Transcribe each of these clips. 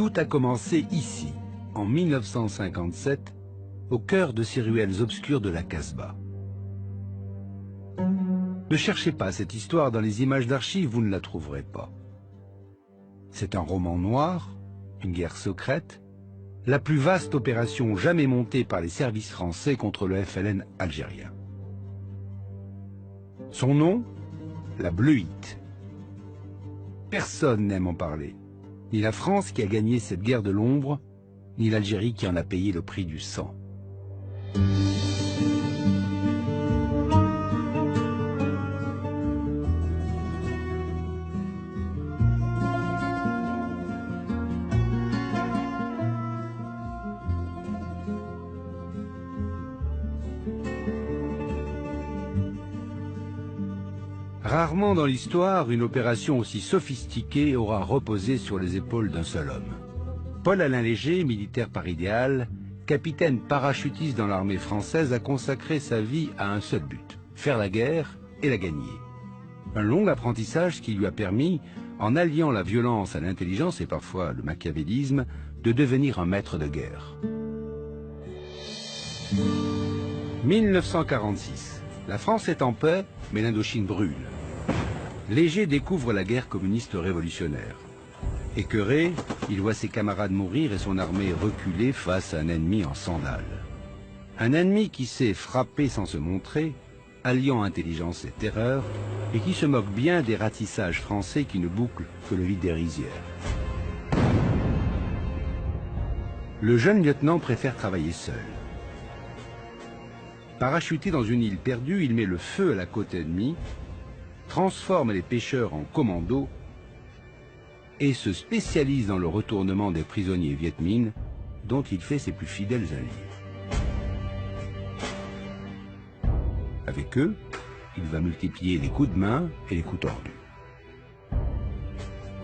Tout a commencé ici, en 1957, au cœur de ces ruelles obscures de la Casbah. Ne cherchez pas cette histoire dans les images d'archives, vous ne la trouverez pas. C'est un roman noir, une guerre secrète, la plus vaste opération jamais montée par les services français contre le FLN algérien. Son nom, la Bleuite. Personne n'aime en parler. Ni la France qui a gagné cette guerre de l'ombre, ni l'Algérie qui en a payé le prix du sang. Rarement dans l'histoire, une opération aussi sophistiquée aura reposé sur les épaules d'un seul homme. Paul-Alain Léger, militaire par idéal, capitaine parachutiste dans l'armée française, a consacré sa vie à un seul but, faire la guerre et la gagner. Un long apprentissage qui lui a permis, en alliant la violence à l'intelligence et parfois le machiavélisme, de devenir un maître de guerre. 1946. La France est en paix, mais l'Indochine brûle. Léger découvre la guerre communiste révolutionnaire. Écœuré, il voit ses camarades mourir et son armée reculer face à un ennemi en sandales. Un ennemi qui sait frapper sans se montrer, alliant intelligence et terreur, et qui se moque bien des ratissages français qui ne bouclent que le vide des rizières. Le jeune lieutenant préfère travailler seul. Parachuté dans une île perdue, il met le feu à la côte ennemie, transforme les pêcheurs en commandos et se spécialise dans le retournement des prisonniers Viet Minh, dont il fait ses plus fidèles alliés. Avec eux, il va multiplier les coups de main et les coups tordus.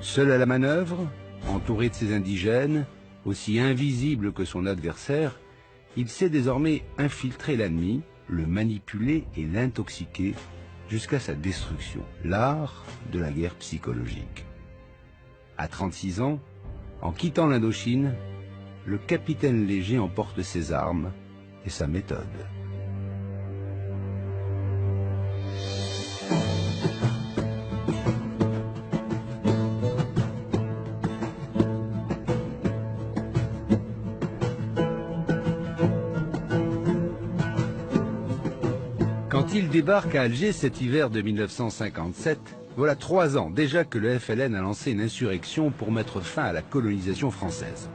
Seul à la manœuvre, entouré de ses indigènes, aussi invisible que son adversaire, il sait désormais infiltrer l'ennemi, le manipuler et l'intoxiquer jusqu'à sa destruction. L'art de la guerre psychologique. À 36 ans, en quittant l'Indochine, le capitaine Léger emporte ses armes et sa méthode. Quand il débarque à Alger cet hiver de 1957, voilà 3 ans déjà que le FLN a lancé une insurrection pour mettre fin à la colonisation française.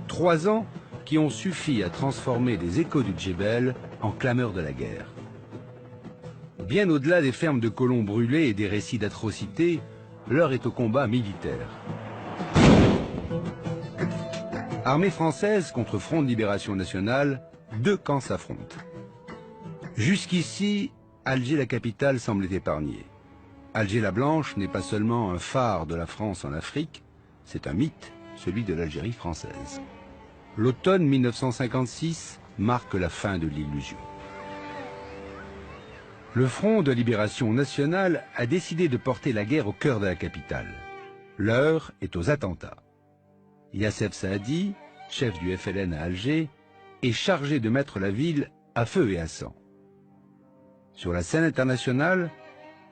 3 ans qui ont suffi à transformer les échos du Djebel en clameurs de la guerre. Bien au-delà des fermes de colons brûlés et des récits d'atrocités, l'heure est au combat militaire. Armée française contre Front de Libération Nationale, 2 camps s'affrontent. Jusqu'ici, Alger la capitale semble épargnée. Alger la Blanche n'est pas seulement un phare de la France en Afrique, c'est un mythe, celui de l'Algérie française. L'automne 1956 marque la fin de l'illusion. Le Front de Libération Nationale a décidé de porter la guerre au cœur de la capitale. L'heure est aux attentats. Yassef Saadi, chef du FLN à Alger, est chargé de mettre la ville à feu et à sang. Sur la scène internationale,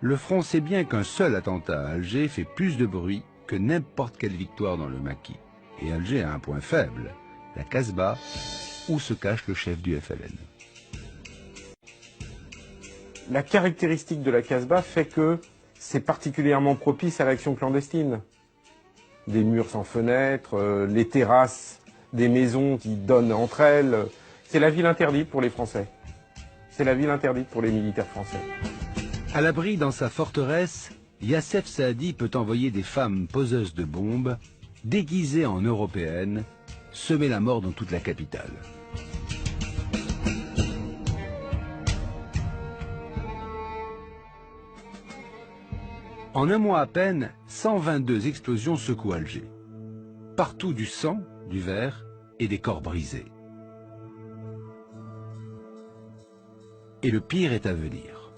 le front sait bien qu'un seul attentat à Alger fait plus de bruit que n'importe quelle victoire dans le maquis. Et Alger a un point faible, la Casbah, où se cache le chef du FLN. La caractéristique de la Casbah fait que c'est particulièrement propice à l'action clandestine. Des murs sans fenêtres, les terrasses des maisons qui donnent entre elles. C'est la ville interdite pour les Français. C'est la ville interdite pour les militaires français. À l'abri dans sa forteresse, Yassef Saadi peut envoyer des femmes poseuses de bombes, déguisées en européennes, semer la mort dans toute la capitale. En un mois à peine, 122 explosions secouent Alger. Partout du sang, du verre et des corps brisés. Et le pire est à venir.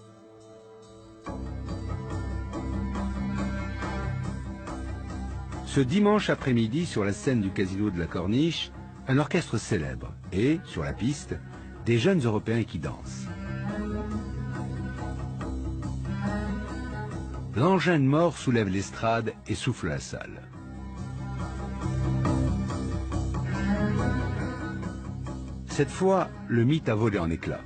Ce dimanche après-midi, sur la scène du Casino de la Corniche, un orchestre célèbre et, sur la piste, des jeunes Européens qui dansent. L'engin de mort soulève l'estrade et souffle la salle. Cette fois, le mythe a volé en éclats.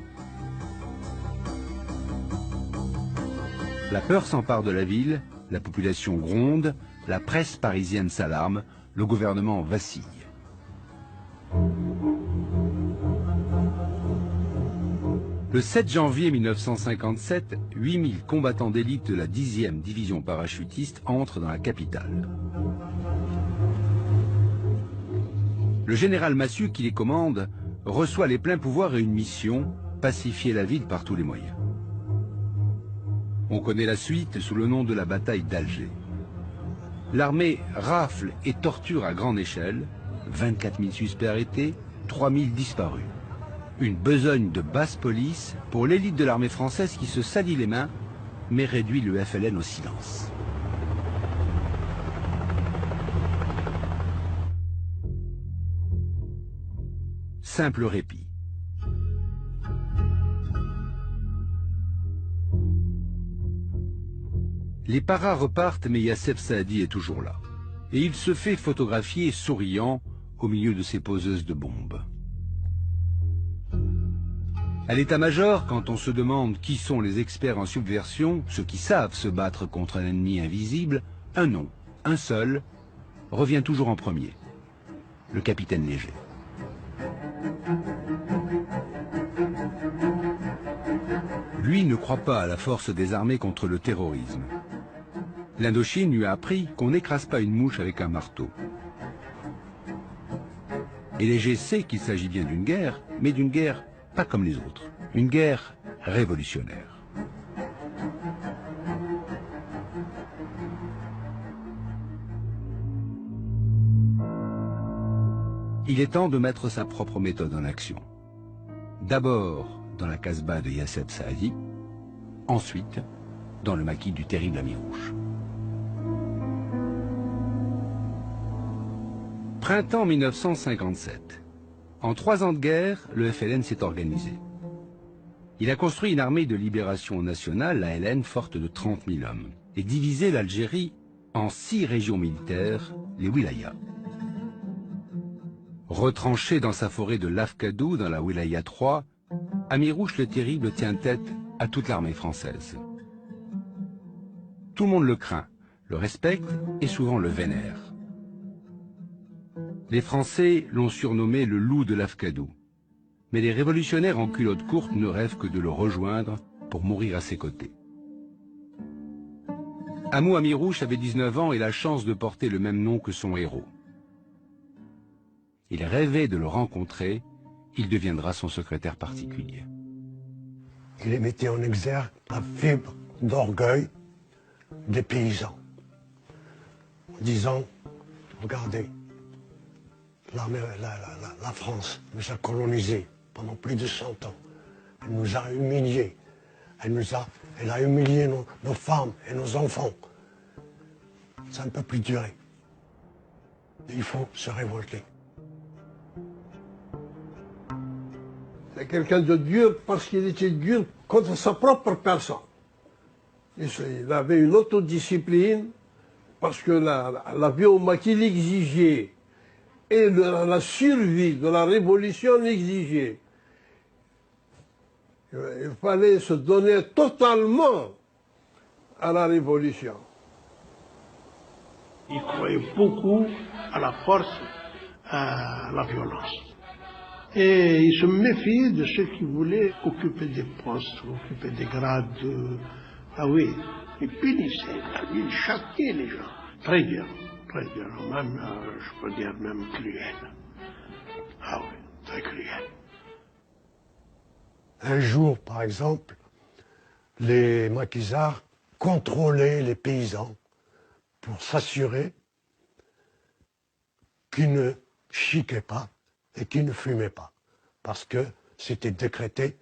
La peur s'empare de la ville, la population gronde, la presse parisienne s'alarme, le gouvernement vacille. Le 7 janvier 1957, 8000 combattants d'élite de la 10e division parachutiste entrent dans la capitale. Le général Massu, qui les commande, reçoit les pleins pouvoirs et une mission, pacifier la ville par tous les moyens. On connaît la suite sous le nom de la bataille d'Alger. L'armée rafle et torture à grande échelle, 24 000 suspects arrêtés, 3 000 disparus. Une besogne de basse police pour l'élite de l'armée française qui se salit les mains, mais réduit le FLN au silence. Simple répit. Les paras repartent, mais Yassef Saadi est toujours là. Et il se fait photographier souriant au milieu de ces poseuses de bombes. À l'état-major, quand on se demande qui sont les experts en subversion, ceux qui savent se battre contre un ennemi invisible, un nom, un seul, revient toujours en premier. Le capitaine Léger. Lui ne croit pas à la force des armées contre le terrorisme. L'Indochine lui a appris qu'on n'écrase pas une mouche avec un marteau. Et Léger sait qu'il s'agit bien d'une guerre, mais d'une guerre pas comme les autres. Une guerre révolutionnaire. Il est temps de mettre sa propre méthode en action. D'abord dans la Casbah de Yassef Saadi, ensuite dans le maquis du terrible Amirouche. Printemps 1957. En 3 ans de guerre, le FLN s'est organisé. Il a construit une armée de libération nationale, la LN, forte de 30 000 hommes, et divisé l'Algérie en 6 régions militaires, les wilayas. Retranché dans sa forêt de Lafkadou, dans la wilaya 3, Amirouche le Terrible tient tête à toute l'armée française. Tout le monde le craint, le respecte et souvent le vénère. Les Français l'ont surnommé le loup de Lafkadou. Mais les révolutionnaires en culotte courte ne rêvent que de le rejoindre pour mourir à ses côtés. Hamou Amirouche avait 19 ans et la chance de porter le même nom que son héros. Il rêvait de le rencontrer, il deviendra son secrétaire particulier. Il mettait en exergue la fibre d'orgueil des paysans, en disant, regardez, la France nous a colonisés pendant plus de 100 ans. Elle nous a humiliés. Elle a humilié nos femmes et nos enfants. Ça ne peut plus durer. Il faut se révolter. C'est quelqu'un de dur parce qu'il était dur contre sa propre personne. Il avait une autodiscipline parce que la vie au maquis l'exigeait. Et la survie de la révolution l'exigeait. Il fallait se donner totalement à la révolution. Il croyait beaucoup à la force, à la violence. Et il se méfiait de ceux qui voulaient occuper des postes, occuper des grades. Ah oui, il punissait, il châtiait les gens. Très dur, même, je peux dire même cruel. Ah oui, très cruel. Un jour, par exemple, les maquisards contrôlaient les paysans pour s'assurer qu'ils ne chiquaient pas et qu'ils ne fumaient pas, parce que c'était décrété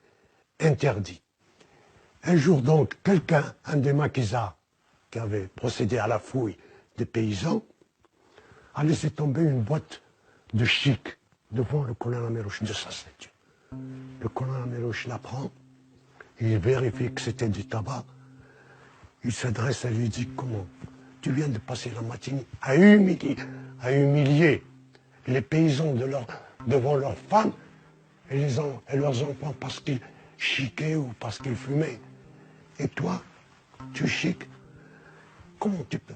interdit. Un jour donc, un des maquisards qui avait procédé à la fouille des paysans, a laissé tomber une boîte de chic devant le colonel Amérouche de sa statue. Le colonel Amérouche la prend, il vérifie que c'était du tabac, il s'adresse à lui et dit comment tu viens de passer la matinée à humilier les paysans devant leurs femmes et leurs enfants parce qu'ils chiquaient ou parce qu'ils fumaient. Et toi, tu chiques. Comment tu peux?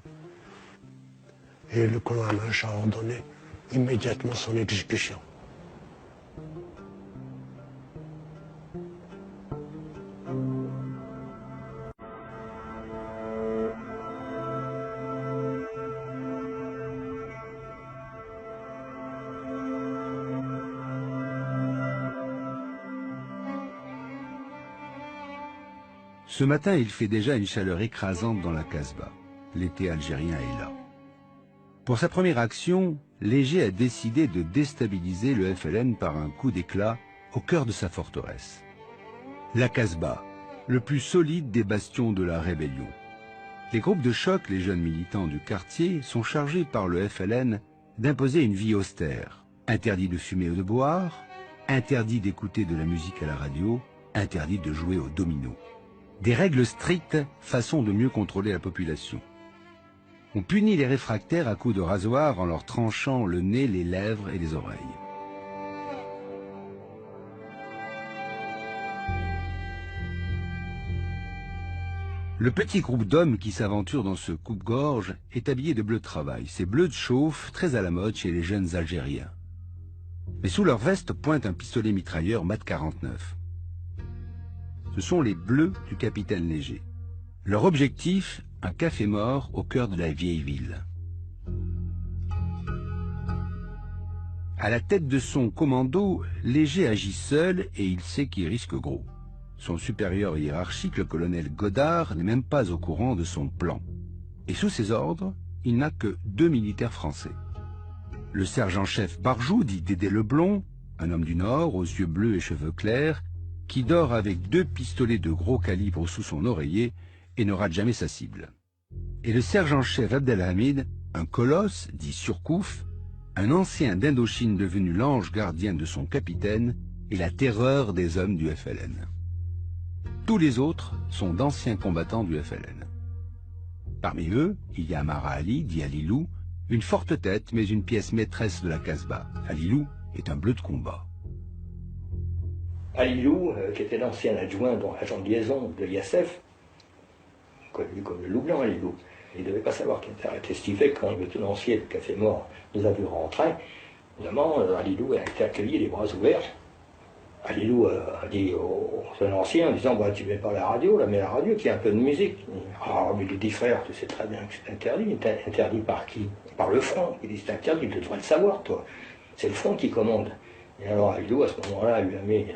Et le colonel Amérouche a ordonné immédiatement son exécution. Ce matin, il fait déjà une chaleur écrasante dans la Casbah. L'été algérien est là. Pour sa première action, Léger a décidé de déstabiliser le FLN par un coup d'éclat au cœur de sa forteresse. La Casbah, le plus solide des bastions de la rébellion. Les groupes de choc, les jeunes militants du quartier, sont chargés par le FLN d'imposer une vie austère. Interdit de fumer ou de boire, interdit d'écouter de la musique à la radio, interdit de jouer au domino. Des règles strictes, façon de mieux contrôler la population. On punit les réfractaires à coups de rasoir en leur tranchant le nez, les lèvres et les oreilles. Le petit groupe d'hommes qui s'aventure dans ce coupe-gorge est habillé de bleu de travail. Ces bleus de chauffe, très à la mode chez les jeunes Algériens. Mais sous leur veste pointe un pistolet mitrailleur Mat 49. Ce sont les bleus du capitaine Léger. Leur objectif, un café mort au cœur de la vieille ville. À la tête de son commando, Léger agit seul et il sait qu'il risque gros. Son supérieur hiérarchique, le colonel Godard, n'est même pas au courant de son plan. Et sous ses ordres, il n'a que 2 militaires français. Le sergent-chef Barjou, dit Dédé Leblond, un homme du Nord, aux yeux bleus et cheveux clairs, qui dort avec 2 pistolets de gros calibre sous son oreiller et ne rate jamais sa cible. Et le sergent-chef Abdelhamid, un colosse, dit Surcouf, un ancien d'Indochine devenu l'ange gardien de son capitaine et la terreur des hommes du FLN. Tous les autres sont d'anciens combattants du FLN. Parmi eux, il y a Amara Ali, dit Alilou, une forte tête mais une pièce maîtresse de la Casbah. Alilou est un bleu de combat. Alilou, qui était l'ancien adjoint, donc agent de liaison de l'ISF, connu comme le loup blanc Alilou. Il ne devait pas savoir qu'il était arrêté cet hiver quand le tenancier du Café Mort nous a vu rentrer. Évidemment, Alilou a été accueilli les bras ouverts. Alilou a dit au tenancier en disant bah, tu mets pas la radio, là, mets la radio, qu'il y a un peu de musique. Ah, mais il dit frère, tu sais très bien que c'est interdit. Interdit par qui? Par le front. Il dit c'est interdit, tu devrais le savoir, toi. C'est le front qui commande. Et alors Alilou, à ce moment-là, lui a mis une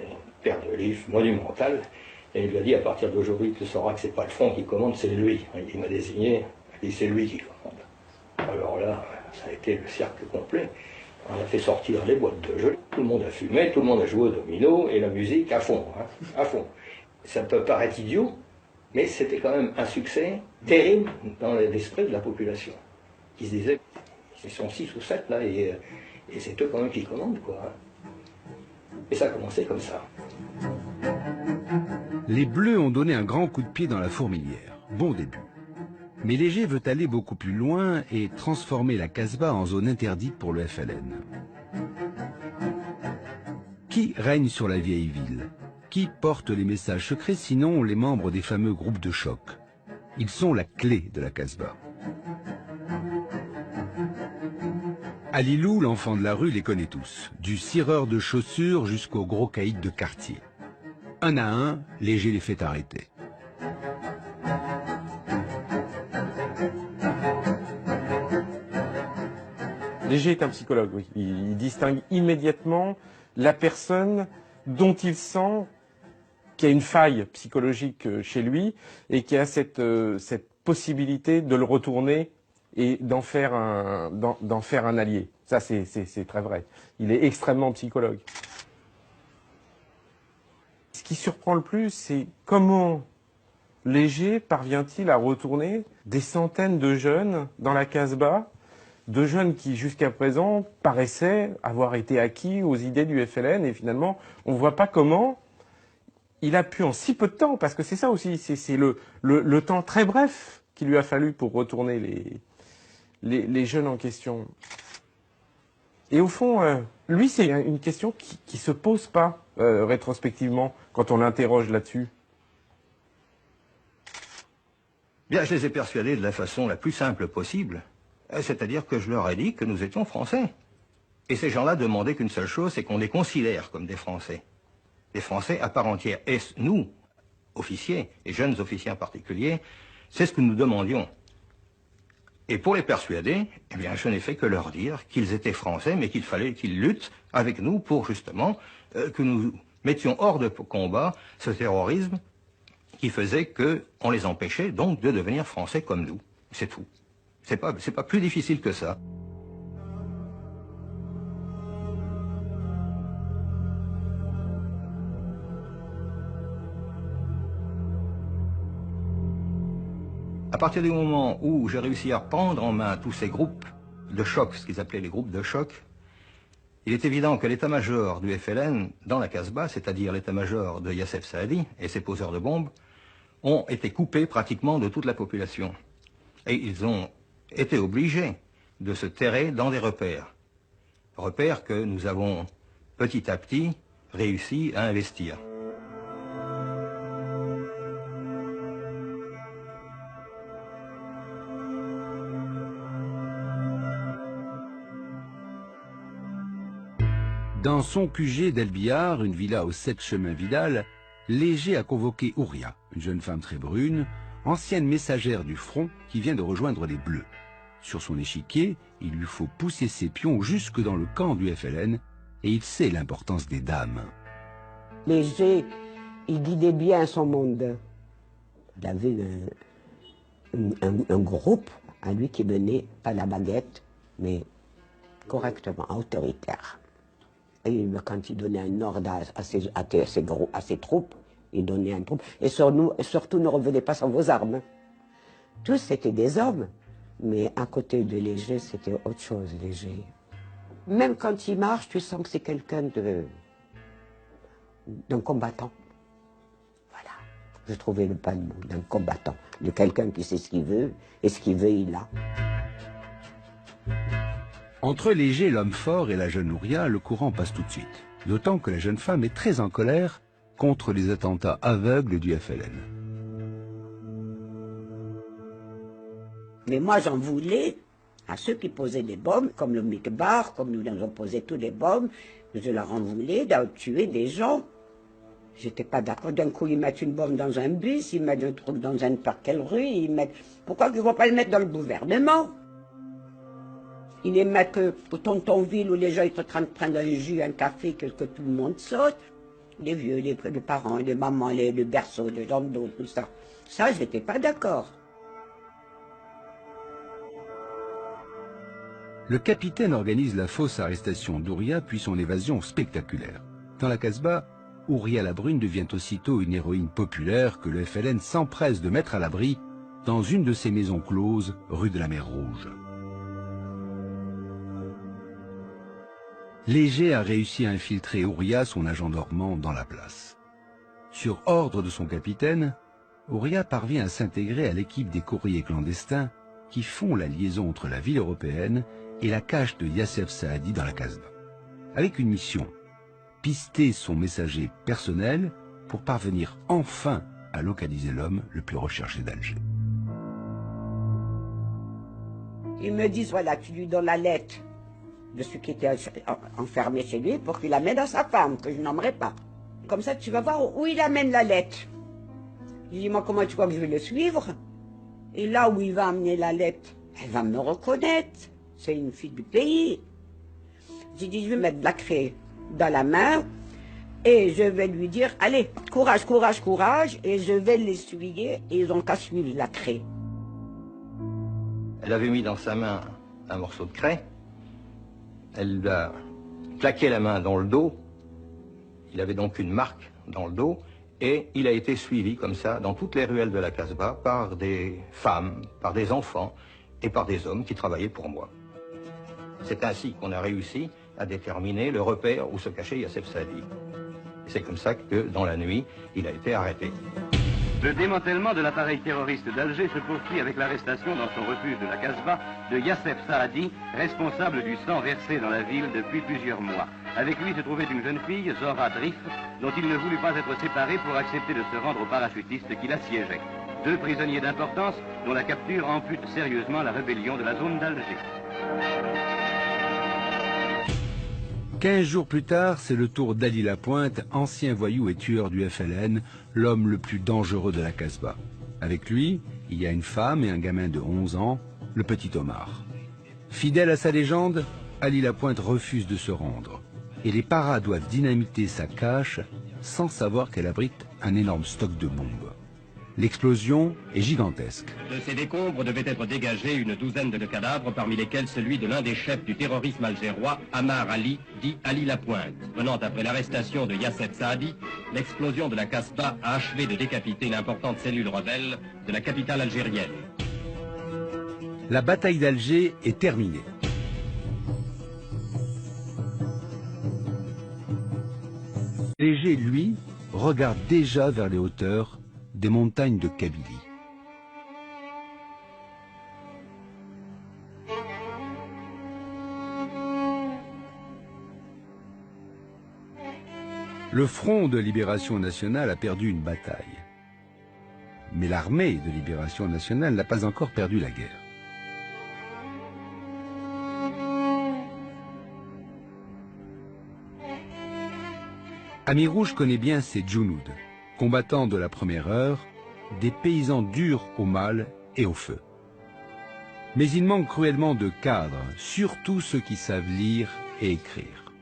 paire de livres monumentale. Et il lui a dit, à partir d'aujourd'hui, tu sauras que c'est pas le front qui commande, c'est lui. Il m'a désigné, il dit, c'est lui qui commande. Alors là, ça a été le cercle complet. On a fait sortir les boîtes de jeux, tout le monde a fumé, tout le monde a joué au domino, et la musique à fond, à fond. Ça peut paraître idiot, mais c'était quand même un succès terrible dans l'esprit de la population. Qui se disait, ils sont 6 ou 7 là, et c'est eux quand même qui commandent, quoi. Et ça a commencé comme ça. Les Bleus ont donné un grand coup de pied dans la fourmilière. Bon début. Mais Léger veut aller beaucoup plus loin et transformer la Casbah en zone interdite pour le FLN. Qui règne sur la vieille ville? Qui porte les messages secrets sinon les membres des fameux groupes de choc? Ils sont la clé de la Casbah. Alilou, l'enfant de la rue, les connaît tous. Du cireur de chaussures jusqu'au gros caïd de quartier. Un à un, Léger les fait arrêter. Léger est un psychologue, oui. Il distingue immédiatement la personne dont il sent qu'il y a une faille psychologique chez lui et qui a cette possibilité de le retourner et d'en faire un allié. Ça, c'est très vrai. Il est extrêmement psychologue. Ce qui surprend le plus, c'est comment Léger parvient-il à retourner des centaines de jeunes dans la Casbah de jeunes qui, jusqu'à présent, paraissaient avoir été acquis aux idées du FLN, et finalement, on ne voit pas comment il a pu en si peu de temps, parce que c'est ça aussi, c'est le temps très bref qu'il lui a fallu pour retourner les jeunes en question. Et au fond, lui, c'est une question qui se pose pas rétrospectivement quand on l'interroge là-dessus. Bien, je les ai persuadés de la façon la plus simple possible, c'est-à-dire que je leur ai dit que nous étions Français. Et ces gens-là demandaient qu'une seule chose, c'est qu'on les considère comme des Français à part entière. Et nous, officiers, et jeunes officiers en particulier, c'est ce que nous demandions. Et pour les persuader, eh bien, je n'ai fait que leur dire qu'ils étaient Français, mais qu'il fallait qu'ils luttent avec nous pour justement que nous mettions hors de combat ce terrorisme qui faisait qu'on les empêchait donc de devenir Français comme nous. C'est tout. C'est pas plus difficile que ça. À partir du moment où j'ai réussi à prendre en main tous ces groupes de choc, ce qu'ils appelaient les groupes de choc, il est évident que l'état-major du FLN dans la Casbah, c'est-à-dire l'état-major de Youssef Saadi et ses poseurs de bombes, ont été coupés pratiquement de toute la population. Et ils ont été obligés de se terrer dans des repères. Repères que nous avons petit à petit réussi à investir. Dans son QG d'El Bihar, une villa au 7 chemin Vidal, Léger a convoqué Ouria, une jeune femme très brune, ancienne messagère du front qui vient de rejoindre les Bleus. Sur son échiquier, il lui faut pousser ses pions jusque dans le camp du FLN et il sait l'importance des dames. Léger, il guidait bien son monde. Il avait un groupe à lui qui menait, pas la baguette, mais correctement, autoritaire. Et quand il donnait un ordre à ses troupes, il donnait un troupe. Et surtout, ne revenez pas sans vos armes. Tous, c'était des hommes. Mais à côté de Léger, c'était autre chose, Léger. Même quand il marche, tu sens que c'est quelqu'un d'un combattant. Voilà. Je trouvais le pas le mot, d'un combattant. De quelqu'un qui sait ce qu'il veut, et ce qu'il veut, il a. Entre Léger, l'homme fort, et la jeune Ouria, le courant passe tout de suite. D'autant que la jeune femme est très en colère contre les attentats aveugles du FLN. Mais moi, j'en voulais à ceux qui posaient des bombes, comme le Mikbar, comme nous avons posé tous les bombes. Je leur en voulais de tuer des gens. J'étais pas d'accord. D'un coup, ils mettent une bombe dans un bus, ils mettent un truc dans une par quelle rue, ils mettent... Pourquoi ils ne vont pas le mettre dans le gouvernement? Ils les mettent au Tontonville où les gens sont en train de prendre un jus, un café, que tout le monde saute. Les vieux, les parents, les mamans, le berceau, les landaux, tout ça. Ça, je n'étais pas d'accord. Le capitaine organise la fausse arrestation d'Ouria puis son évasion spectaculaire. Dans la Casbah, Ouria la Brune devient aussitôt une héroïne populaire que le FLN s'empresse de mettre à l'abri dans une de ses maisons closes, rue de la Mer Rouge. Léger a réussi à infiltrer Ouria, son agent dormant, dans la place. Sur ordre de son capitaine, Ouria parvient à s'intégrer à l'équipe des courriers clandestins qui font la liaison entre la ville européenne et la cache de Youssef Saadi dans la Casbah. Avec une mission, pister son messager personnel pour parvenir enfin à localiser l'homme le plus recherché d'Alger. Ils me disent, voilà, tu lui donnes la lettre de celui qui était enfermé chez lui pour qu'il amène à sa femme, que je n'aimerais pas. Comme ça, tu vas voir où il amène la lettre. Je dis, moi, comment tu crois que je vais le suivre? Et là où il va amener la lettre, elle va me reconnaître. C'est une fille du pays. J'ai dit, je vais mettre de la craie dans la main et je vais lui dire, allez, courage, courage, courage, et je vais l'essuyer et ils ont qu'à suivre la craie. Elle avait mis dans sa main un morceau de craie. Elle lui a claqué la main dans le dos. Il avait donc une marque dans le dos. Et il a été suivi comme ça dans toutes les ruelles de la Casbah par des femmes, par des enfants et par des hommes qui travaillaient pour moi. C'est ainsi qu'on a réussi à déterminer le repère où se cachait Youssef Saadi. C'est comme ça que, dans la nuit, il a été arrêté. Le démantèlement de l'appareil terroriste d'Alger se poursuit avec l'arrestation dans son refuge de la Casbah de Youssef Saadi, responsable du sang versé dans la ville depuis plusieurs mois. Avec lui se trouvait une jeune fille, Zora Drif, dont il ne voulut pas être séparé pour accepter de se rendre aux parachutistes qui l'assiégeaient. 2 prisonniers d'importance dont la capture ampute sérieusement la rébellion de la zone d'Alger. 15 jours plus tard, c'est le tour d'Ali Lapointe, ancien voyou et tueur du FLN, l'homme le plus dangereux de la Casbah. Avec lui, il y a une femme et un gamin de 11 ans, le petit Omar. Fidèle à sa légende, Ali Lapointe refuse de se rendre. Et les paras doivent dynamiter sa cache sans savoir qu'elle abrite un énorme stock de bombes. L'explosion est gigantesque. De ces décombres devait être dégagés une douzaine de cadavres, parmi lesquels celui de l'un des chefs du terrorisme algérois, Ammar Ali, dit Ali Lapointe. Venant après l'arrestation de Youssef Saadi, l'explosion de la Casbah a achevé de décapiter une importante cellule rebelle de la capitale algérienne. La bataille d'Alger est terminée. Léger, lui, regarde déjà vers les hauteurs des montagnes de Kabylie. Le Front de Libération Nationale a perdu une bataille. Mais l'armée de Libération Nationale n'a pas encore perdu la guerre. Ami Rouge connaît bien ces Djounoud, combattants de la première heure, des paysans durs au mal et au feu. Mais il manque cruellement de cadres, surtout ceux qui savent lire et écrire.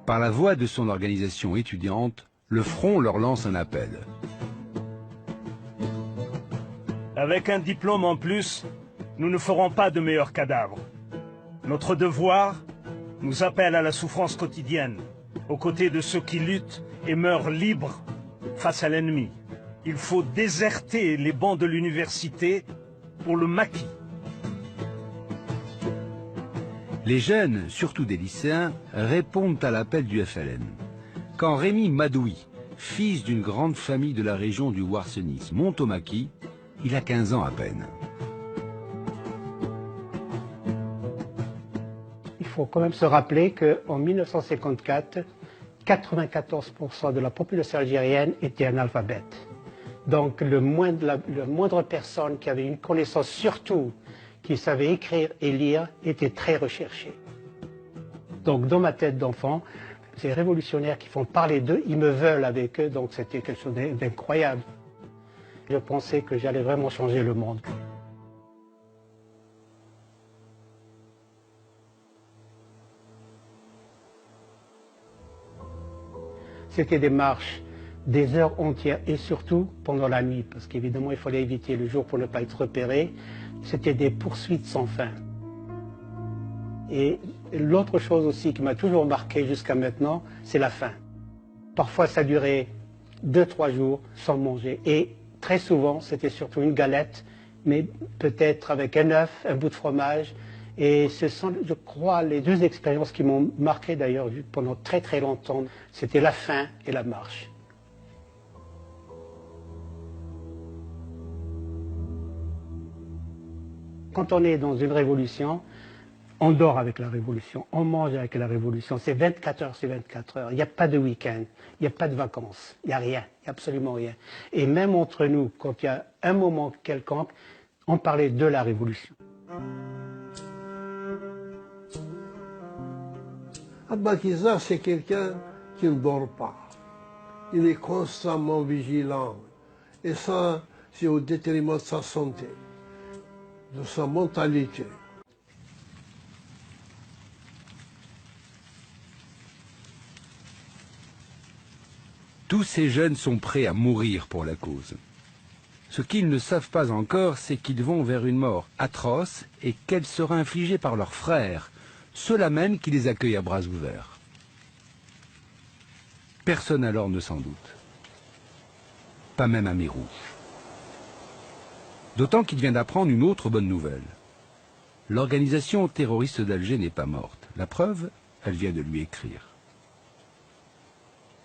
Par la voix de son organisation étudiante, le Front leur lance un appel. Avec un diplôme en plus, nous ne ferons pas de meilleurs cadavres. Notre devoir nous appelle à la souffrance quotidienne, aux côtés de ceux qui luttent et meurent libres face à l'ennemi. Il faut déserter les bancs de l'université pour le maquis. Les jeunes, surtout des lycéens, répondent à l'appel du FLN. Quand Rémi Madoui, fils d'une grande famille de la région du Ouarsenis, monte au maquis, il a 15 ans à peine. Il faut quand même se rappeler qu'en 1954, 94% de la population algérienne était analphabète. Donc la moindre personne qui avait une connaissance, surtout qui savait écrire et lire, était très recherchée. Donc dans ma tête d'enfant, ces révolutionnaires qui font parler d'eux, ils me veulent avec eux, donc c'était quelque chose d'incroyable. Je pensais que j'allais vraiment changer le monde. C'était des marches, des heures entières, et surtout pendant la nuit, parce qu'évidemment il fallait éviter le jour pour ne pas être repéré. C'était des poursuites sans fin. Et l'autre chose aussi qui m'a toujours marqué jusqu'à maintenant, c'est la faim. Parfois ça durait 2-3 jours sans manger, et très souvent c'était surtout une galette, mais peut-être avec un œuf, un bout de fromage. Et ce sont, je crois, les 2 expériences qui m'ont marqué d'ailleurs pendant très très longtemps. C'était la faim et la marche. Quand on est dans une révolution, on dort avec la révolution, on mange avec la révolution. C'est 24 heures, c'est 24 heures. Il n'y a pas de week-end, il n'y a pas de vacances, il n'y a rien, il n'y a absolument rien. Et même entre nous, quand il y a un moment quelconque, on parlait de la révolution. Abba Kizar, c'est quelqu'un qui ne dort pas. Il est constamment vigilant. Et ça, c'est au détriment de sa santé, de sa mentalité. Tous ces jeunes sont prêts à mourir pour la cause. Ce qu'ils ne savent pas encore, c'est qu'ils vont vers une mort atroce et qu'elle sera infligée par leurs frères, ceux-là même qui les accueillent à bras ouverts. Personne alors ne s'en doute. Pas même Ami Rouge. D'autant qu'il vient d'apprendre une autre bonne nouvelle. L'organisation terroriste d'Alger n'est pas morte. La preuve, elle vient de lui écrire.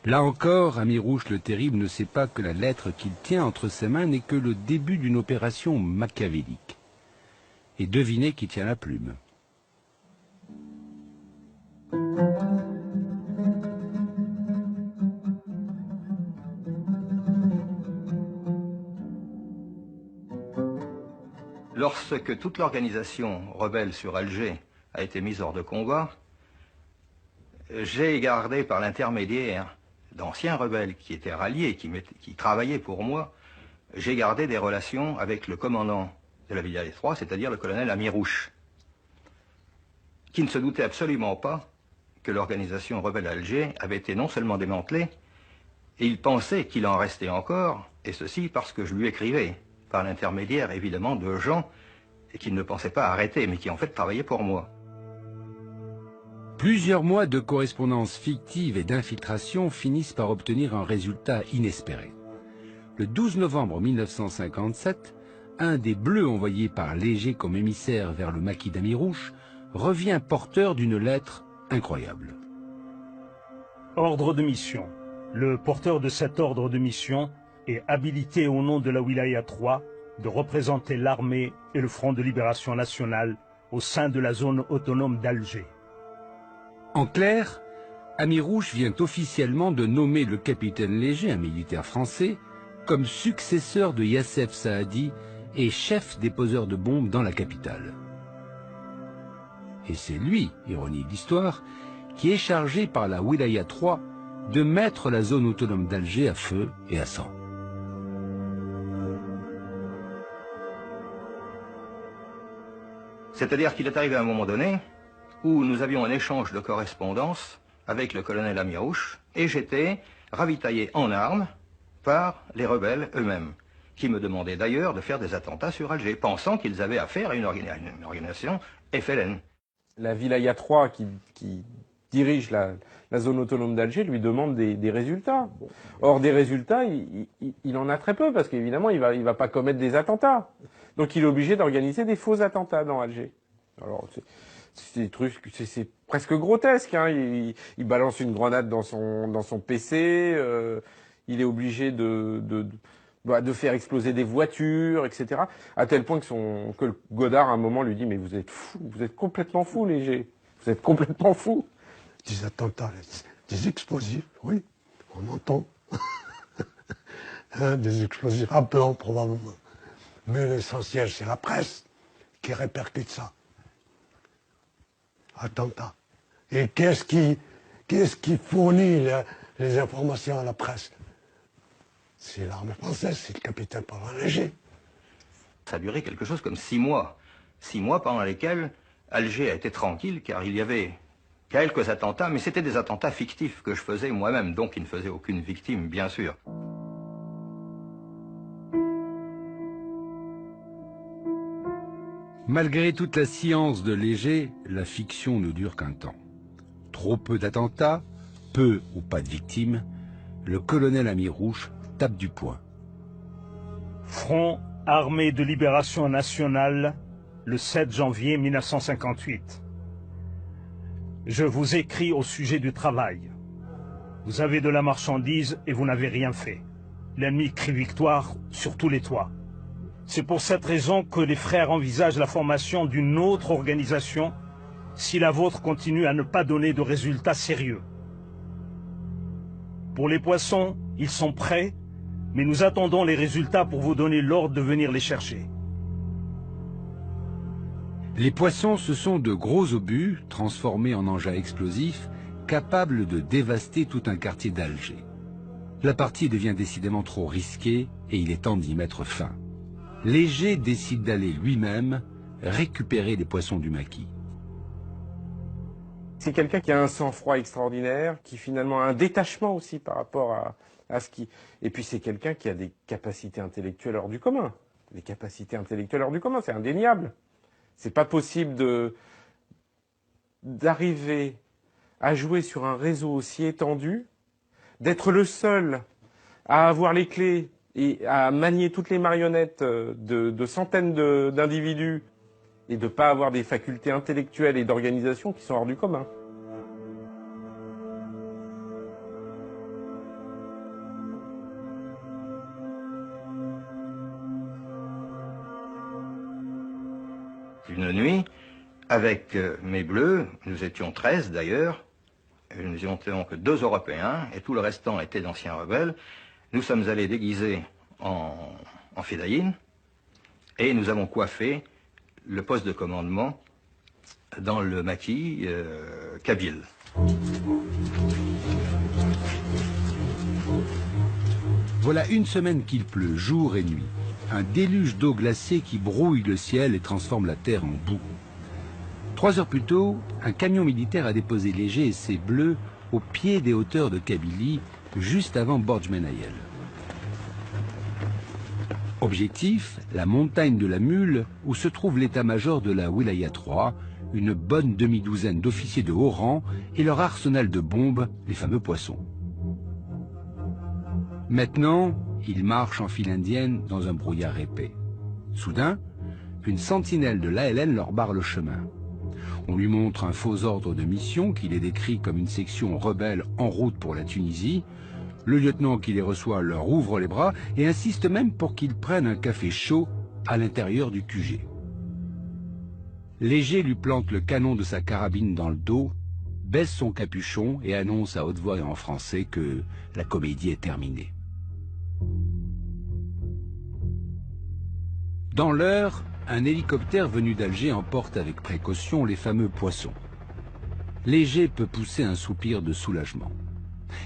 Là encore, Amirouche le Terrible ne sait pas que la lettre qu'il tient entre ses mains n'est que le début d'une opération machiavélique. Et devinez qui tient la plume. Lorsque toute l'organisation rebelle sur Alger a été mise hors de combat, j'ai gardé par l'intermédiaire d'anciens rebelles qui étaient ralliés, qui travaillaient pour moi, j'ai gardé des relations avec le commandant de la Wilaya 3, c'est-à-dire le colonel Amirouche, qui ne se doutait absolument pas que l'organisation rebelle d'Alger avait été non seulement démantelée, et il pensait qu'il en restait encore, et ceci parce que je lui écrivais, par l'intermédiaire évidemment de gens qu'il ne pensait pas arrêter, mais qui en fait travaillaient pour moi. Plusieurs mois de correspondance fictive et d'infiltration finissent par obtenir un résultat inespéré. Le 12 novembre 1957, un des bleus envoyés par Léger comme émissaire vers le maquis d'Amirouche revient porteur d'une lettre incroyable. Ordre de mission. Le porteur de cet ordre de mission est habilité au nom de la Wilaya 3 de représenter l'armée et le Front de Libération Nationale au sein de la zone autonome d'Alger. En clair, Amirouche vient officiellement de nommer le capitaine Léger, un militaire français, comme successeur de Yassef Saadi et chef des poseurs de bombes dans la capitale. Et c'est lui, ironie de l'histoire, qui est chargé par la Wilaya 3 de mettre la zone autonome d'Alger à feu et à sang. C'est-à-dire qu'il est arrivé à un moment donné où nous avions un échange de correspondance avec le colonel Amirouche et j'étais ravitaillé en armes par les rebelles eux-mêmes, qui me demandaient d'ailleurs de faire des attentats sur Alger, pensant qu'ils avaient affaire à une organisation FLN. La Wilaya 3 qui dirige la zone autonome d'Alger lui demande des résultats. Or, des résultats, il en a très peu, parce qu'évidemment, il va pas commettre des attentats. Donc, il est obligé d'organiser des faux attentats dans Alger. Alors, c'est presque grotesque, hein. Il balance une grenade dans son PC, il est obligé de faire exploser des voitures, etc. À tel point que le Godard, à un moment, lui dit « Mais vous êtes fou, vous êtes complètement fou, Léger. Vous êtes complètement fou. » Des attentats, des explosifs, oui, on entend. Hein, des explosifs à blanc, probablement. Mais l'essentiel, c'est la presse qui répercute ça. Attentats. Et qu'est-ce qui fournit les informations à la presse? C'est l'armée française, c'est le capitaine Paul Léger. Ça a duré quelque chose comme 6 mois. 6 mois pendant lesquels Alger a été tranquille, car il y avait quelques attentats, mais c'était des attentats fictifs que je faisais moi-même, donc il ne faisait aucune victime, bien sûr. Malgré toute la science de Léger, la fiction ne dure qu'un temps. Trop peu d'attentats, peu ou pas de victimes, le colonel Amirouche tape du poing. Front Armée de Libération Nationale, le 7 janvier 1958. Je vous écris au sujet du travail. Vous avez de la marchandise et vous n'avez rien fait. L'ennemi crie victoire sur tous les toits. C'est pour cette raison que les frères envisagent la formation d'une autre organisation si la vôtre continue à ne pas donner de résultats sérieux. Pour les poissons, ils sont prêts, mais nous attendons les résultats pour vous donner l'ordre de venir les chercher. Les poissons, ce sont de gros obus transformés en engins explosifs capables de dévaster tout un quartier d'Alger. La partie devient décidément trop risquée et il est temps d'y mettre fin. Léger décide d'aller lui-même récupérer les poissons du maquis. C'est quelqu'un qui a un sang-froid extraordinaire, qui finalement a un détachement aussi par rapport à ce qui... Et puis c'est quelqu'un qui a des capacités intellectuelles hors du commun. Des capacités intellectuelles hors du commun, c'est indéniable. C'est pas possible d'arriver à jouer sur un réseau aussi étendu, d'être le seul à avoir les clés et à manier toutes les marionnettes de centaines d'individus et de ne pas avoir des facultés intellectuelles et d'organisation qui sont hors du commun. Une nuit, avec mes bleus, nous étions 13 d'ailleurs, nous étions que 2 Européens, et tout le restant était d'anciens rebelles. Nous sommes allés déguisés en fédayines, et nous avons coiffé le poste de commandement dans le maquis kabyle. Voilà une semaine qu'il pleut, jour et nuit. Un déluge d'eau glacée qui brouille le ciel et transforme la terre en boue. 3 heures plus tôt, un camion militaire a déposé Léger et ses bleus au pied des hauteurs de Kabylie, juste avant Borj-Menayel. Objectif, la montagne de la Mule, où se trouve l'état-major de la Wilaya 3, une bonne demi-douzaine d'officiers de haut rang et leur arsenal de bombes, les fameux poissons. Maintenant, ils marchent en file indienne dans un brouillard épais. Soudain, une sentinelle de l'ALN leur barre le chemin. On lui montre un faux ordre de mission qui les décrit comme une section rebelle en route pour la Tunisie. Le lieutenant qui les reçoit leur ouvre les bras et insiste même pour qu'ils prennent un café chaud à l'intérieur du QG. Léger lui plante le canon de sa carabine dans le dos, baisse son capuchon et annonce à haute voix et en français que la comédie est terminée. Dans l'heure, un hélicoptère venu d'Alger emporte avec précaution les fameux poissons. Léger peut pousser un soupir de soulagement.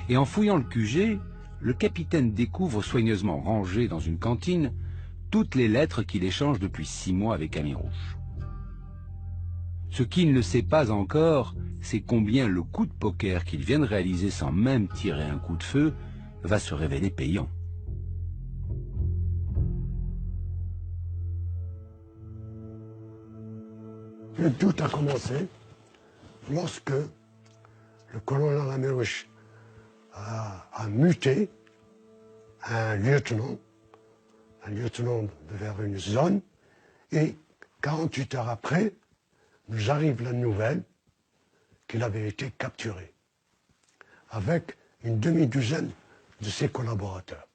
Et en fouillant le QG, le capitaine découvre soigneusement rangées dans une cantine toutes les lettres qu'il échange depuis 6 mois avec Amirouche. Ce qu'il ne sait pas encore, c'est combien le coup de poker qu'il vient de réaliser sans même tirer un coup de feu va se révéler payant. Le doute a commencé lorsque le colonel Amirouche a muté un lieutenant vers une zone, et 48 heures après, nous arrive la nouvelle qu'il avait été capturé, avec une demi-douzaine de ses collaborateurs,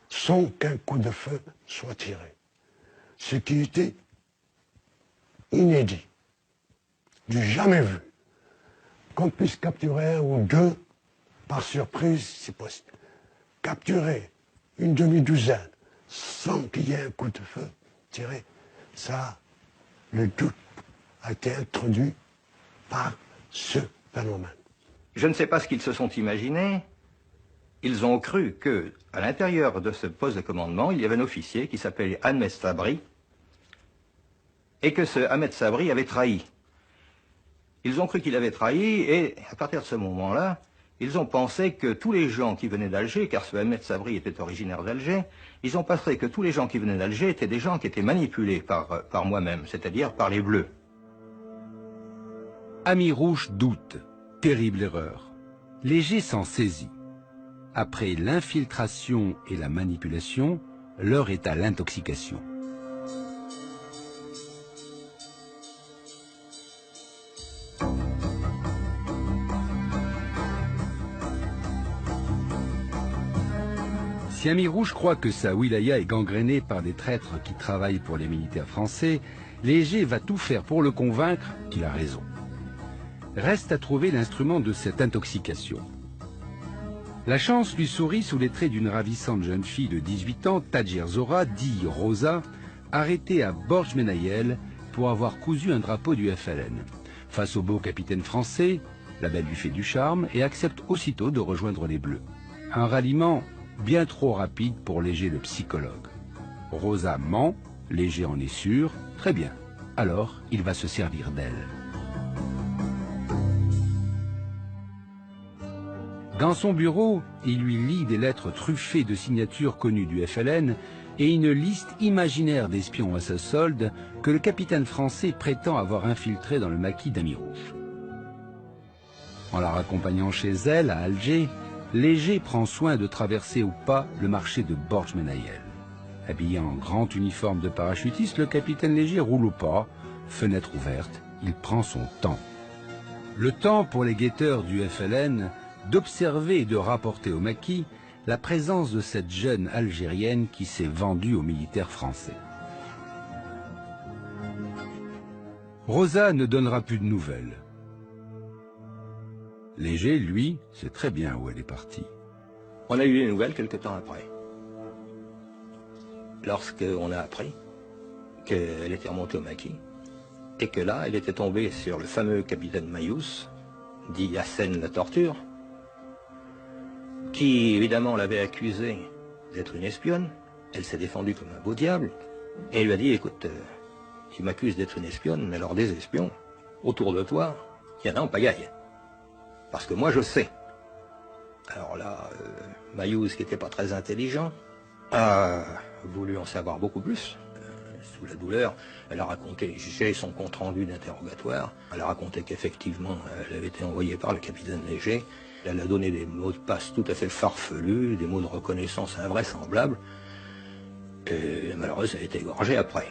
sans qu'un coup de feu soit tiré. Ce qui était inédit, du jamais vu. Qu'on puisse capturer 1 ou 2 par surprise, c'est possible. Capturer une demi-douzaine sans qu'il y ait un coup de feu tiré, ça, le doute a été introduit par ce phénomène. Je ne sais pas ce qu'ils se sont imaginés. Ils ont cru que, à l'intérieur de ce poste de commandement, il y avait un officier qui s'appelait Ahmed Sabri, et que ce Ahmed Sabri avait trahi. Ils ont cru qu'il avait trahi, et à partir de ce moment-là, ils ont pensé que tous les gens qui venaient d'Alger, car ce Ahmed Sabri était originaire d'Alger, ils ont pensé que tous les gens qui venaient d'Alger étaient des gens qui étaient manipulés par moi-même, c'est-à-dire par les Bleus. Amirouche doute. Terrible erreur. Léger s'en saisit. Après l'infiltration et la manipulation, l'heure est à l'intoxication. Si Amirouche croit que sa wilaya est gangrénée par des traîtres qui travaillent pour les militaires français, Léger va tout faire pour le convaincre qu'il a raison. Reste à trouver l'instrument de cette intoxication. La chance lui sourit sous les traits d'une ravissante jeune fille de 18 ans, Tadjir Zora, dit Rosa, arrêtée à Borj-Menayel pour avoir cousu un drapeau du FLN. Face au beau capitaine français, la belle lui fait du charme et accepte aussitôt de rejoindre les Bleus. Un ralliement bien trop rapide pour Léger le psychologue. Rosa ment, Léger en est sûr, très bien. Alors, il va se servir d'elle. Dans son bureau, il lui lit des lettres truffées de signatures connues du FLN et une liste imaginaire d'espions à sa solde que le capitaine français prétend avoir infiltrés dans le maquis d'Amirouche. En la raccompagnant chez elle, à Alger, Léger prend soin de traverser au pas le marché de Borj-Menayel. Habillé en grand uniforme de parachutiste, le capitaine Léger roule au pas, fenêtre ouverte, il prend son temps. Le temps pour les guetteurs du FLN d'observer et de rapporter au maquis la présence de cette jeune Algérienne qui s'est vendue aux militaires français. Rosa ne donnera plus de nouvelles. Léger, lui, sait très bien où elle est partie. On a eu des nouvelles quelque temps après. Lorsqu'on a appris qu'elle était remontée au maquis, et que là, elle était tombée sur le fameux capitaine Mayous, dit Hassen la torture, qui évidemment l'avait accusée d'être une espionne. Elle s'est défendue comme un beau diable, et il lui a dit, écoute, tu m'accuses d'être une espionne, mais alors des espions, autour de toi, il y en a en pagaille. Parce que moi je sais. Alors là, Mayous, qui n'était pas très intelligent, a voulu en savoir beaucoup plus. Sous la douleur, elle a raconté, j'ai son compte-rendu d'interrogatoire, elle a raconté qu'effectivement, elle avait été envoyée par le capitaine Léger. Elle a donné des mots de passe tout à fait farfelus, des mots de reconnaissance invraisemblables. Et malheureusement, elle a été égorgée après.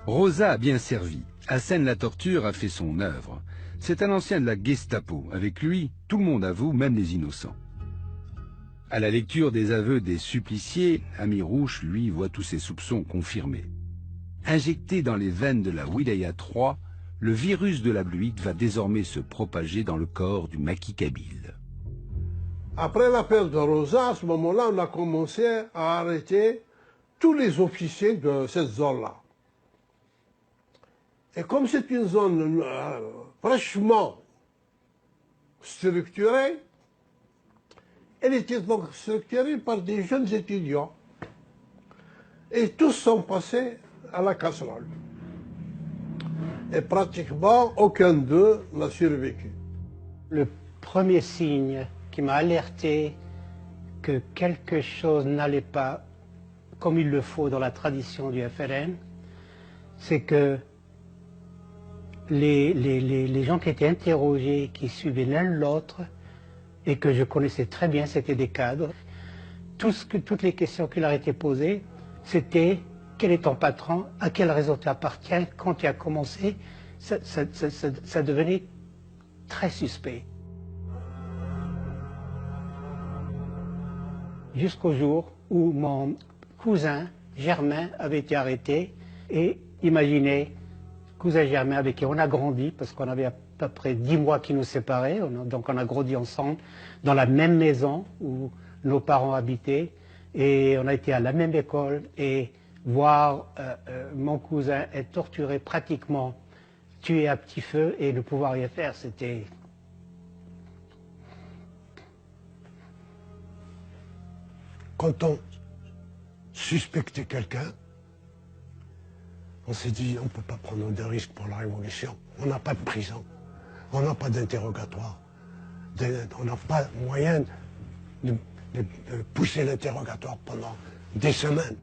Rosa a bien servi. Hassen la torture a fait son œuvre. C'est un ancien de la Gestapo. Avec lui, tout le monde avoue, même les innocents. À la lecture des aveux des suppliciés, Amirouche, lui, voit tous ses soupçons confirmés. Injecté dans les veines de la Wilaya III, le virus de la bluite va désormais se propager dans le corps du maquis kabyle. Après l'appel de Rosa, à ce moment-là, on a commencé à arrêter tous les officiers de cette zone-là. Et comme c'est une zone fraîchement structurée, elle était donc structurée par des jeunes étudiants. Et tous sont passés à la casserole. Et pratiquement aucun d'eux n'a survécu. Le premier signe qui m'a alerté que quelque chose n'allait pas comme il le faut dans la tradition du FLN, c'est que les gens qui étaient interrogés, qui suivaient l'un l'autre, et que je connaissais très bien, c'était des cadres. Toutes les questions qui leur étaient posées, c'était quel est ton patron, à quel réseau tu appartiens, quand tu as commencé, ça devenait très suspect. Jusqu'au jour où mon cousin Germain avait été arrêté, et imaginez, cousin Germain avec qui on a grandi, parce qu'on avait à peu près 10 mois qui nous séparaient, donc on a grandi ensemble dans la même maison où nos parents habitaient, et on a été à la même école, et voir mon cousin être torturé, pratiquement tué à petit feu, et ne pouvoir rien faire, c'était... Quand on suspectait quelqu'un, on s'est dit, on ne peut pas prendre de risques pour la révolution. On n'a pas de prison, on n'a pas d'interrogatoire, on n'a pas moyen de pousser l'interrogatoire pendant des semaines.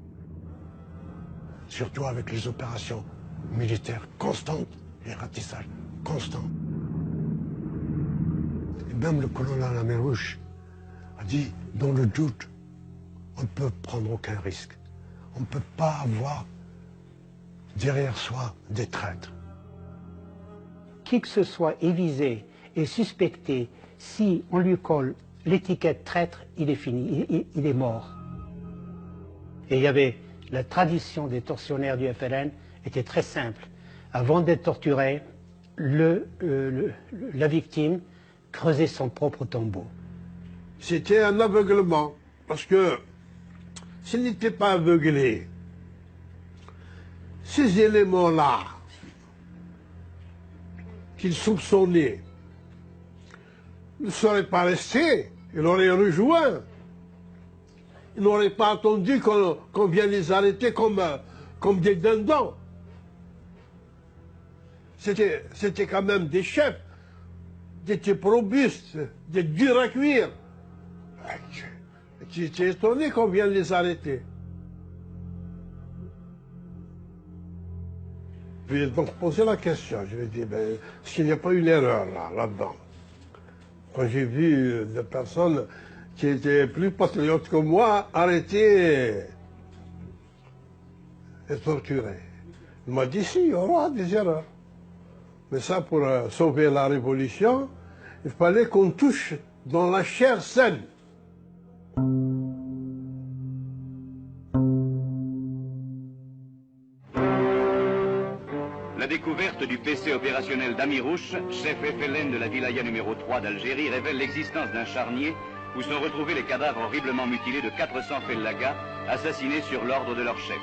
Surtout avec les opérations militaires constantes, les ratissages constants. Et même le colonel Amirouche a dit, dans le doute, on ne peut prendre aucun risque. On ne peut pas avoir derrière soi des traîtres. Qui que ce soit est visé et suspecté, si on lui colle l'étiquette traître, il est fini, il est mort. Et il y avait la tradition des tortionnaires du FLN était très simple. Avant d'être torturé, la victime creusait son propre tombeau. C'était un aveuglement, parce que s'il n'était pas aveuglé, ces éléments-là qu'il soupçonnait ne seraient pas restés, il aurait rejoint. Il n'aurait pas attendu qu'on vienne les arrêter comme des dindons. C'était quand même des chefs, des types robustes, des durs à cuire. J'étais étonné qu'on vienne les arrêter. Je lui ai donc posé la question. Je lui ai dit, ben, est-ce qu'il n'y a pas une erreur là-dedans? Quand j'ai vu des personnes qui étaient plus patriotes que moi arrêtées et torturées. Il m'a dit, si, il y aura des erreurs. Mais ça, pour sauver la révolution, il fallait qu'on touche dans la chair saine. La découverte du PC opérationnel d'Amirouche, chef FLN de la wilaya numéro 3 d'Algérie, révèle l'existence d'un charnier où sont retrouvés les cadavres horriblement mutilés de 400 fellagas assassinés sur l'ordre de leur chef.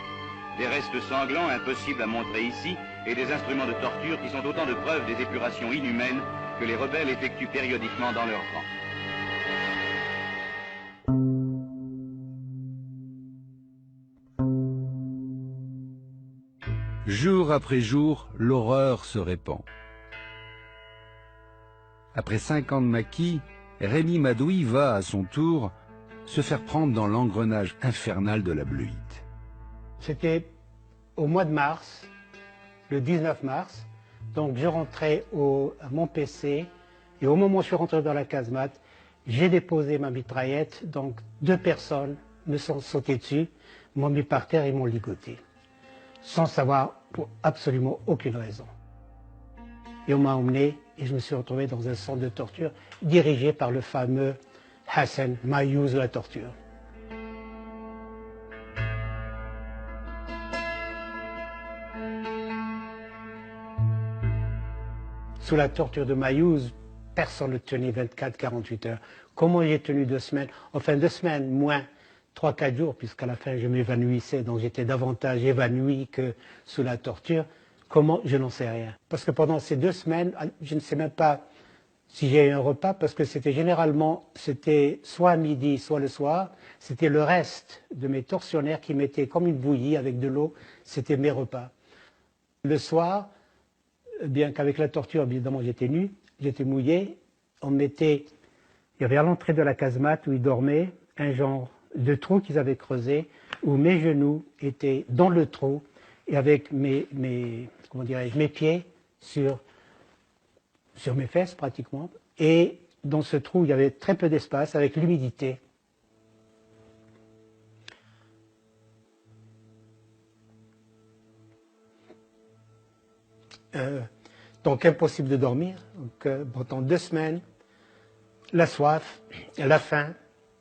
Des restes sanglants impossibles à montrer ici et des instruments de torture qui sont autant de preuves des épurations inhumaines que les rebelles effectuent périodiquement dans leurs rangs. Jour après jour, l'horreur se répand. Après 5 ans de maquis, Rémy Madoui va, à son tour, se faire prendre dans l'engrenage infernal de la bleuite. C'était au mois de mars, le 19 mars, donc je rentrais à mon PC, et au moment où je suis rentré dans la casemate, j'ai déposé ma mitraillette, donc 2 personnes me sont sautées dessus, m'ont mis par terre et m'ont ligoté, sans savoir pour absolument aucune raison. Et on m'a emmené et je me suis retrouvé dans un centre de torture dirigé par le fameux Hassan Mayouz de la torture. Sous la torture de Mayouz, personne ne tenait 24-48 heures. Comment j'ai tenu 2 semaines? Enfin 2 semaines, moins 3-4 jours, puisqu'à la fin je m'évanouissais, donc j'étais davantage évanoui que sous la torture. Comment? Je n'en sais rien. Parce que pendant ces 2 semaines, je ne sais même pas si j'ai eu un repas, parce que c'était généralement, c'était soit à midi, soit le soir, c'était le reste de mes tortionnaires qui mettaient comme une bouillie avec de l'eau, c'était mes repas. Le soir, bien qu'avec la torture, évidemment, j'étais nu, j'étais mouillé, il y avait à l'entrée de la casemate où ils dormaient, un genre de trou qu'ils avaient creusé, où mes genoux étaient dans le trou, et avec mes pieds sur mes fesses pratiquement, et dans ce trou, il y avait très peu d'espace, avec l'humidité. Donc impossible de dormir. Donc, pendant 2 semaines, la soif, la faim,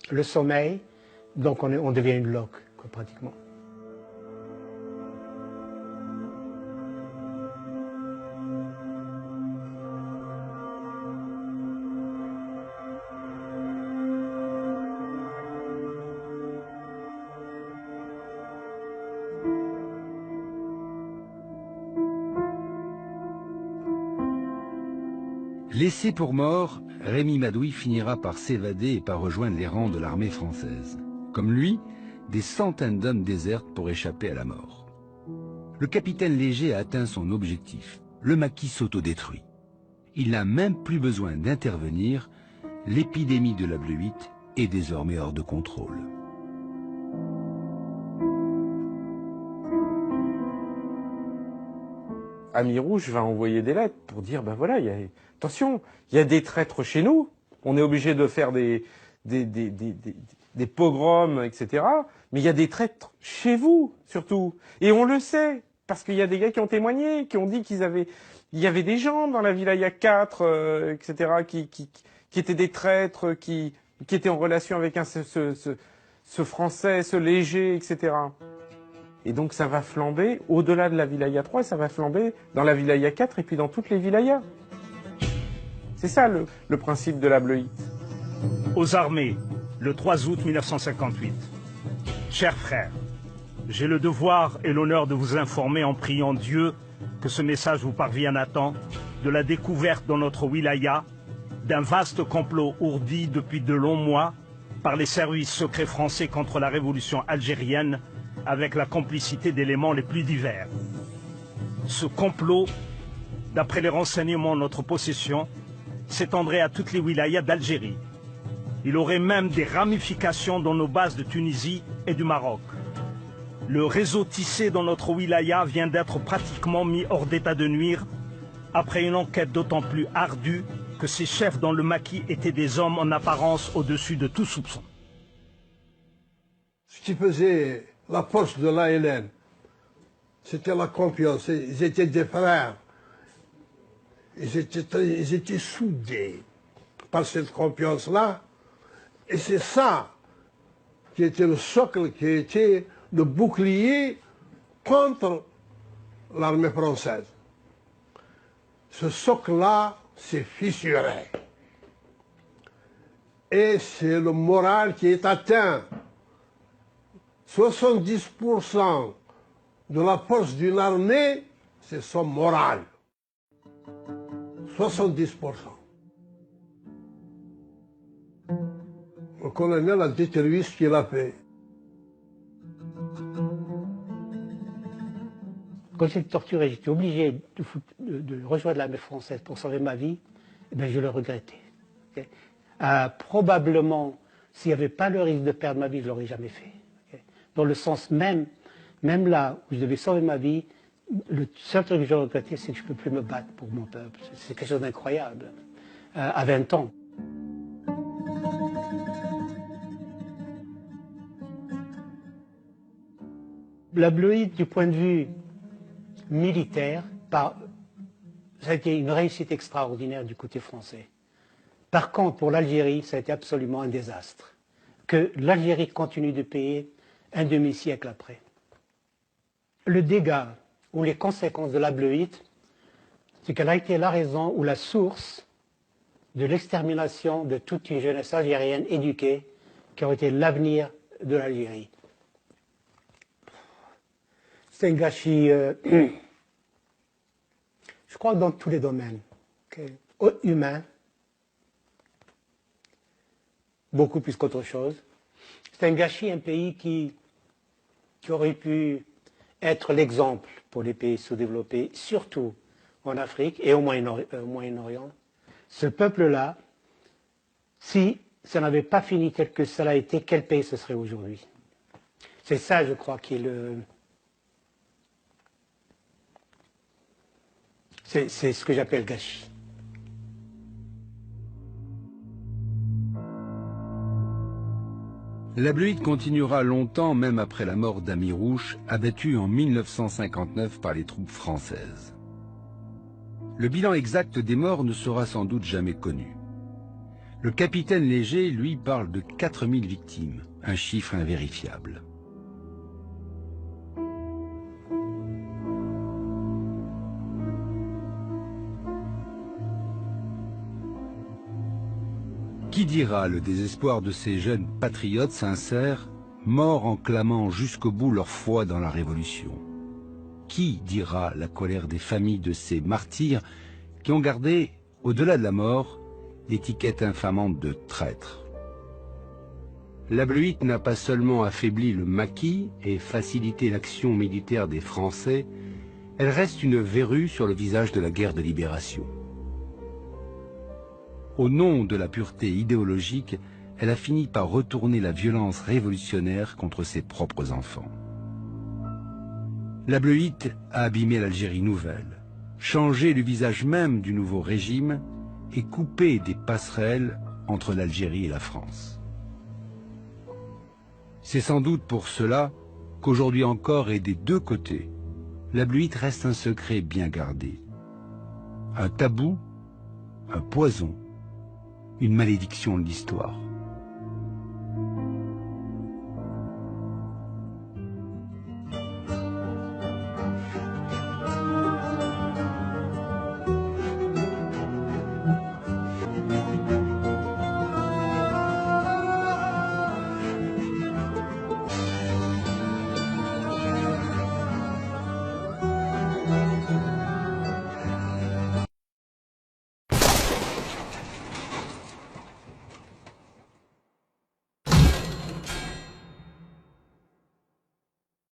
le sommeil, donc on devient une loque, quoi, pratiquement. Laissé pour mort, Rémy Madoui finira par s'évader et par rejoindre les rangs de l'armée française. Comme lui, des centaines d'hommes désertent pour échapper à la mort. Le capitaine Léger a atteint son objectif. Le maquis s'autodétruit. Il n'a même plus besoin d'intervenir. L'épidémie de la bleuite est désormais hors de contrôle. Amirouche va envoyer des lettres pour dire, ben voilà, attention, il y a des traîtres chez nous, on est obligé de faire des pogroms, etc. Mais il y a des traîtres chez vous, surtout. Et on le sait, parce qu'il y a des gars qui ont témoigné, qui ont dit il y avait des gens dans la wilaya 4, etc., qui étaient des traîtres, qui étaient en relation avec ce Français, ce Léger, etc. Et donc ça va flamber au-delà de la wilaya 3, ça va flamber dans la wilaya 4 et puis dans toutes les wilayas. C'est ça le principe de la bleuite. Aux armées, le 3 août 1958. Chers frères, j'ai le devoir et l'honneur de vous informer en priant Dieu que ce message vous parvienne à temps de la découverte dans notre wilaya d'un vaste complot ourdi depuis de longs mois par les services secrets français contre la révolution algérienne avec la complicité d'éléments les plus divers. Ce complot, d'après les renseignements de notre possession, s'étendrait à toutes les wilayas d'Algérie. Il aurait même des ramifications dans nos bases de Tunisie et du Maroc. le réseau tissé dans notre wilaya vient d'être pratiquement mis hors d'état de nuire après une enquête d'autant plus ardue que ces chefs dans le maquis étaient des hommes en apparence au-dessus de tout soupçon. Ce qui faisait la force de l'ALN, c'était la confiance. Ils étaient des frères. Ils étaient soudés par cette confiance-là. Et c'est ça qui était le socle, qui était le bouclier contre l'armée française. Ce socle-là s'est fissuré. Et c'est le moral qui est atteint. 70% de la force d'une armée, c'est son moral. 70%. Le colonel a détruit ce qu'il a fait. Quand j'étais torturé, j'étais obligé de rejoindre l'armée française pour sauver ma vie, eh bien, je le regrettais. Okay? Probablement, s'il n'y avait pas le risque de perdre ma vie, je ne l'aurais jamais fait. Okay? Dans le sens même là où je devais sauver ma vie, le seul truc que je regrettais, c'est que je ne peux plus me battre pour mon peuple. C'est quelque chose d'incroyable, à 20 ans. La Bleuite, du point de vue militaire, ça a été une réussite extraordinaire du côté français. Par contre, pour l'Algérie, ça a été absolument un désastre. Que l'Algérie continue de payer un demi-siècle après. Le dégât ou les conséquences de la Bleuite, c'est qu'elle a été la raison ou la source de l'extermination de toute une jeunesse algérienne éduquée qui aurait été l'avenir de l'Algérie. C'est un gâchis, je crois, dans tous les domaines. Okay. Humain, beaucoup plus qu'autre chose. C'est un gâchis, un pays qui aurait pu être l'exemple pour les pays sous-développés, surtout en Afrique et au Moyen-Orient. Ce peuple-là, si ça n'avait pas fini tel que cela a été, quel pays ce serait aujourd'hui? C'est ça, je crois, qui est le... C'est ce que j'appelle gâchis. La Bleuite continuera longtemps, même après la mort d'Amirouche, abattu en 1959 par les troupes françaises. Le bilan exact des morts ne sera sans doute jamais connu. Le capitaine Léger, lui, parle de 4000 victimes, un chiffre invérifiable. Qui dira le désespoir de ces jeunes patriotes sincères, morts en clamant jusqu'au bout leur foi dans la Révolution? Qui dira la colère des familles de ces martyrs qui ont gardé, au-delà de la mort, l'étiquette infamante de traître? La Bleuite n'a pas seulement affaibli le maquis et facilité l'action militaire des Français, elle reste une verrue sur le visage de la guerre de libération. Au nom de la pureté idéologique, elle a fini par retourner la violence révolutionnaire contre ses propres enfants. La Bleuite a abîmé l'Algérie nouvelle, changé le visage même du nouveau régime et coupé des passerelles entre l'Algérie et la France. C'est sans doute pour cela qu'aujourd'hui encore et des deux côtés, la Bleuite reste un secret bien gardé. Un tabou, un poison, une malédiction de l'histoire.